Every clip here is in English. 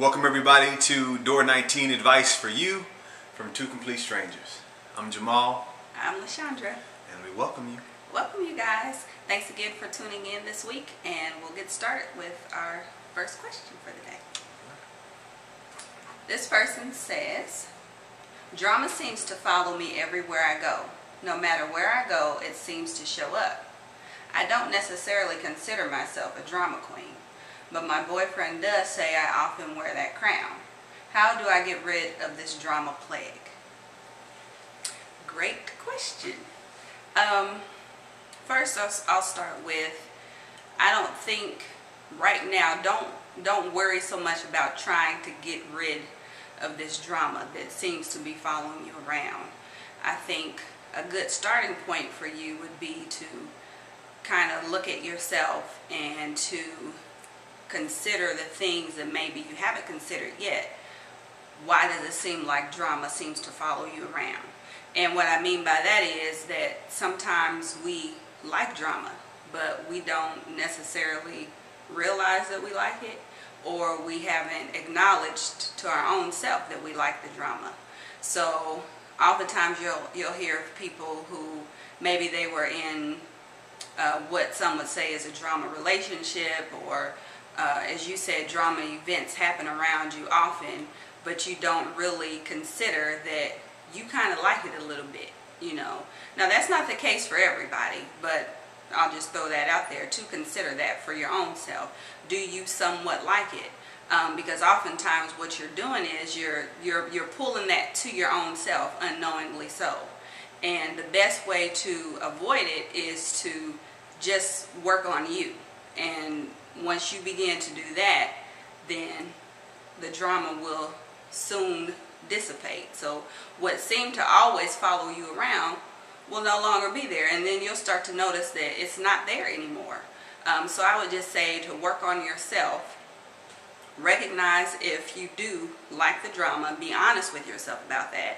Welcome everybody to Door 19 Advice for You from Two Complete Strangers. I'm Jamal. I'm LaShondra. And we welcome you. Welcome you guys. Thanks again for tuning in this week, and we'll get started with our first question for the day. This person says, drama seems to follow me everywhere I go. No matter where I go, it seems to show up. I don't necessarily consider myself a drama queen, but my boyfriend does say I often wear that crown. How do I get rid of this drama plague? Great question. First, I'll start with, I don't think right now, don't worry so much about trying to get rid of this drama that seems to be following you around. I think a good starting point for you would be to kind of look at yourself and to consider the things that maybe you haven't considered yet. Why does it seem like drama seems to follow you around? And what I mean by that is that sometimes we like drama, but we don't necessarily realize that we like it, or we haven't acknowledged to our own self that we like the drama. So oftentimes you'll hear of people who maybe they were in what some would say is a drama relationship, or as you said, drama events happen around you often, but you don't really consider that you kind of like it a little bit, you know. Now that's not the case for everybody, but I'll just throw that out there to consider that for your own self. Do you somewhat like it? Because oftentimes what you're doing is you're pulling that to your own self unknowingly so. And the best way to avoid it is to just work on you. And once you begin to do that, then the drama will soon dissipate. So what seemed to always follow you around will no longer be there, and then you'll start to notice that it's not there anymore. So I would just say to work on yourself. Recognize if you do like the drama, be honest with yourself about that,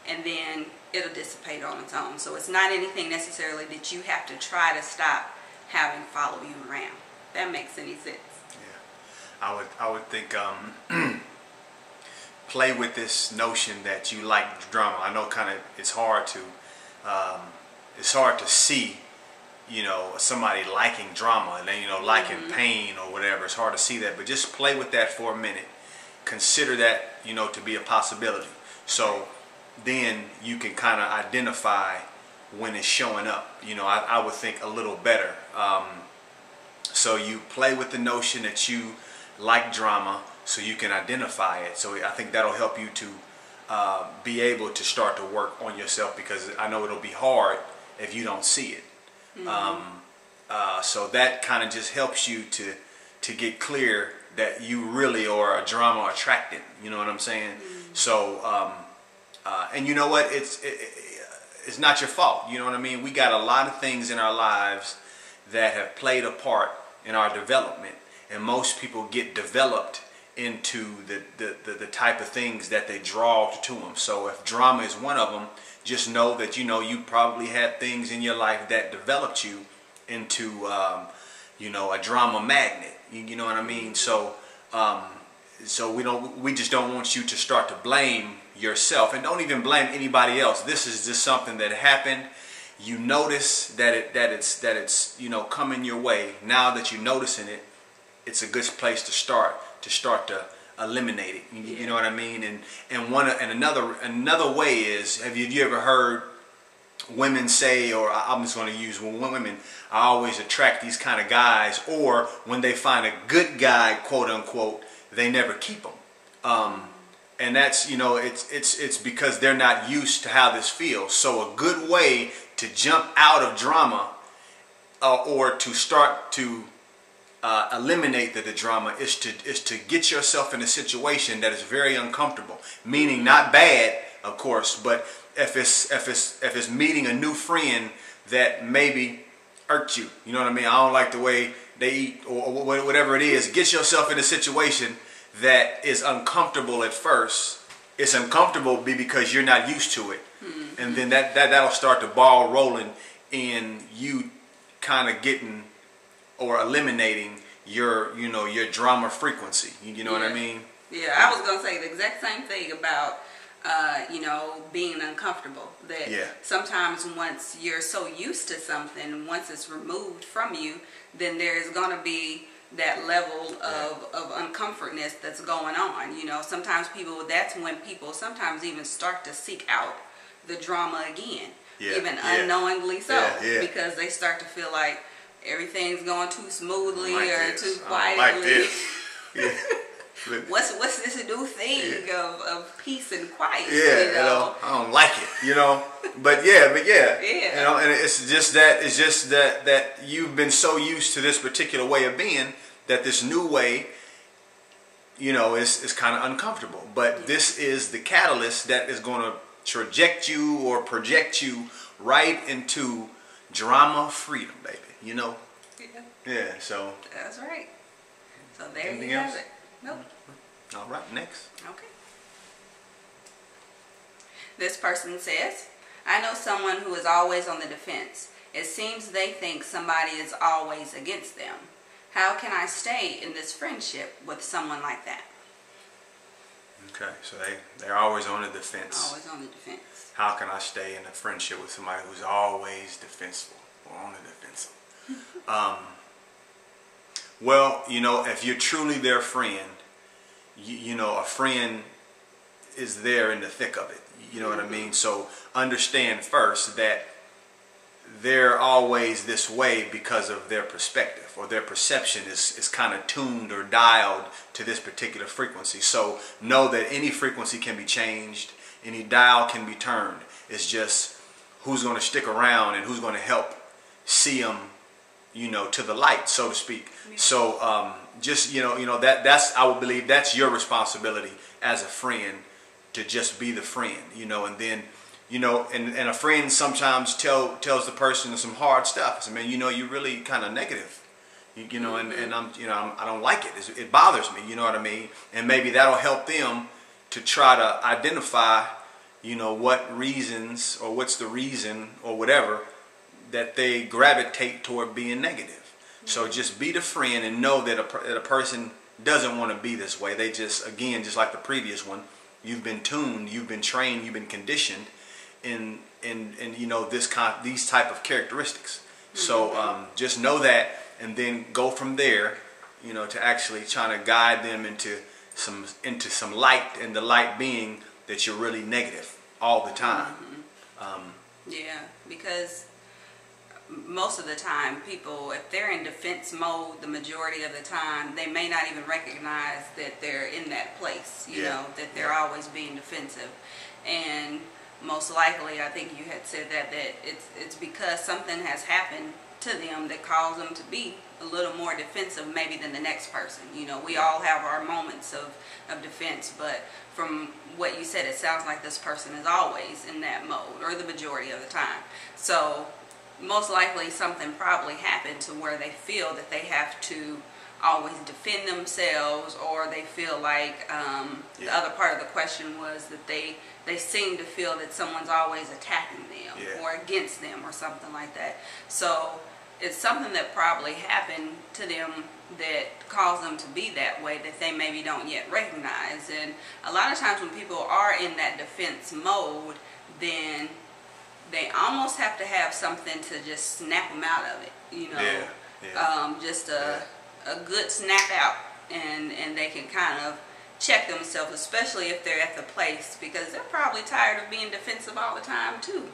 and then it'll dissipate on its own. So it's not anything necessarily that you have to try to stop having follow you around. If that makes any sense. Yeah, I would think play with this notion that you like drama. I know kind of it's hard to see, you know, somebody liking drama and then, you know, liking pain or whatever. It's hard to see that, but just play with that for a minute. Consider that, you know, to be a possibility. So then you can kind of identify when it's showing up, you know, I would think a little better. So you play with the notion that you like drama so you can identify it. So I think that'll help you to be able to start to work on yourself, because I know it'll be hard if you don't see it. So that kind of just helps you to get clear that you really are a drama attractant. You know what I'm saying? So and you know what? It's not your fault. You know what I mean? We got a lot of things in our lives that have played a part in our development, and most people get developed into the type of things that they draw to them. So if drama is one of them, just know that, you know, you probably had things in your life that developed you into you know, a drama magnet. You know what I mean? So so we just don't want you to start to blame yourself, and don't even blame anybody else. This is just something that happened. You notice that it's you know, coming your way. Now that you're noticing it, it's a good place to start to eliminate it. You know what I mean? And another way is, have you ever heard women say, or I'm just going to use women, I always attract these kind of guys, or when they find a good guy, quote unquote, they never keep them. And that's, you know, it's because they're not used to how this feels. So a good way to jump out of drama or to start to eliminate the drama is to get yourself in a situation that is very uncomfortable. Meaning not bad, of course, but if it's meeting a new friend that maybe irked you, you know what I mean? I don't like the way they eat, or whatever it is. Get yourself in a situation that is uncomfortable at first. It's uncomfortable because you're not used to it, and then that'll start the ball rolling in you kind of getting or eliminating your, you know, your drama frequency. You know what I mean? Yeah, I was gonna say the exact same thing about being uncomfortable. That sometimes once you're so used to something, once it's removed from you, then there's gonna be that level of uncomfortness that's going on. Sometimes that's when people sometimes even start to seek out the drama again, even unknowingly so, because they start to feel like everything's going too smoothly or too quietly. What's this new thing of peace and quiet? I don't like it, but and it's just that you've been so used to this particular way of being that this new way, is kind of uncomfortable. But this is the catalyst that is going to traject you or project you right into drama freedom, baby. Yeah. So that's right. So there you have it. Nope. All right, next. Okay. This person says, I know someone who is always on the defense. It seems they think somebody is always against them. How can I stay in this friendship with someone like that? Okay, so they're always on the defense. Always on the defense. How can I stay in a friendship with somebody who's always defensive or on the defensive? Well, if you're truly their friend, a friend is there in the thick of it. You know what I mean? So understand first that they're always this way because of their perspective, or their perception is kind of tuned or dialed to this particular frequency. So know that any frequency can be changed, any dial can be turned. It's just who's going to stick around and who's going to help see them, to the light, so to speak. So just that's I would believe that's your responsibility as a friend, to just be the friend, and then and a friend sometimes tells the person some hard stuff. I said, man, you're really kind of negative, and I don't like it. It bothers me, you know what I mean? And maybe that'll help them to try to identify, what reasons or what's the reason or whatever that they gravitate toward being negative. So just be the friend and know that a person doesn't want to be this way. They just like the previous one, you've been tuned, you've been trained, you've been conditioned in these type of characteristics. So just know that, and then go from there, to actually trying to guide them into some light, and the light being that you're really negative all the time. Because most of the time people, if they're in defense mode the majority of the time, they may not even recognize that they're in that place, that they're always being defensive. And most likely, I think you had said that it's because something has happened to them that caused them to be a little more defensive maybe than the next person. We all have our moments of defense, but from what you said, it sounds like this person is always in that mode, or the majority of the time. So most likely something probably happened to where they feel that they have to always defend themselves, or they feel like the other part of the question was that they seem to feel that someone's always attacking them or against them or something like that. So it's something that probably happened to them that caused them to be that way, that they maybe don't yet recognize. And a lot of times when people are in that defense mode, then they almost have to have something to just snap them out of it, just a good snap out, and they can kind of check themselves, especially if they're at the place, because they're probably tired of being defensive all the time too.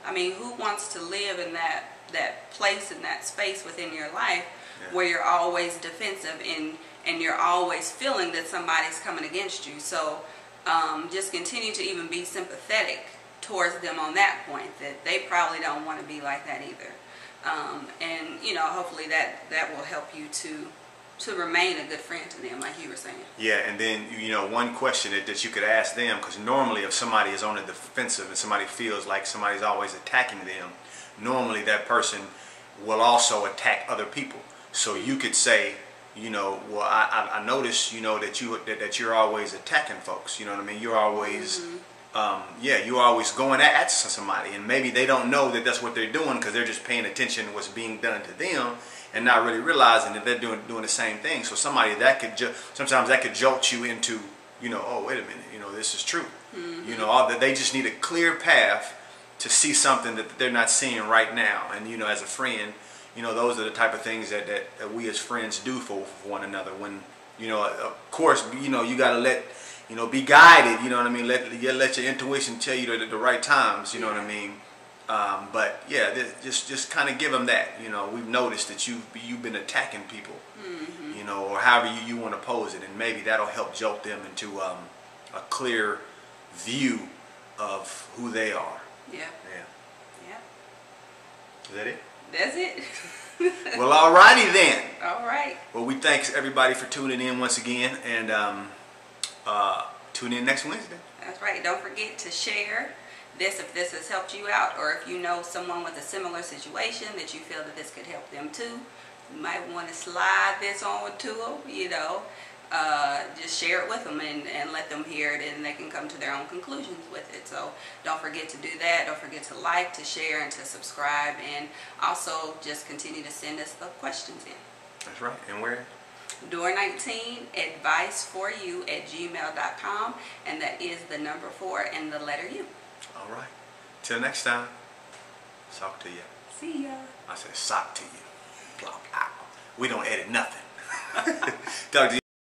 I mean, who wants to live in that place, in that space within your life where you're always defensive and you're always feeling that somebody's coming against you? So just continue to even be sympathetic towards them on that point, that they probably don't want to be like that either. And hopefully that will help you to remain a good friend to them, like you were saying. Yeah, and then one question that you could ask them, because normally if somebody is on the defensive and somebody feels like somebody's always attacking them, normally that person will also attack other people. So you could say, well, I notice, that you're always attacking folks. You know what I mean? You're always yeah, you're always going at somebody, and maybe they don't know that that's what they're doing because they're just paying attention to what's being done to them and not really realizing that they're doing the same thing. So somebody that could sometimes that could jolt you into, oh, wait a minute, this is true. That they just need a clear path to see something that they're not seeing right now. And as a friend, those are the type of things that we as friends do for one another. When of course, you got to let be guided, you know what I mean? Let your intuition tell you the right times, you know what I mean? But yeah, just kind of give them that. We've noticed that you've been attacking people, or however you want to pose it, and maybe that'll help jolt them into a clear view of who they are. Yeah. Is that it? That's it. Well, alrighty then. All right. Well, we thanks everybody for tuning in once again, and tune in next Wednesday. That's right. Don't forget to share this if this has helped you out, or if you know someone with a similar situation that you feel that this could help them too. You might want to slide this on to them, just share it with them and let them hear it, and they can come to their own conclusions with it. So don't forget to do that. Don't forget to like, to share, and to subscribe, and also just continue to send us the questions in. That's right. And where? Door19adviceforyou@gmail.com, and that is the number 4 and the letter U. All right. Till next time. Sock to you. See ya. I said sock to you. Plop out. We don't edit nothing. Talk to you.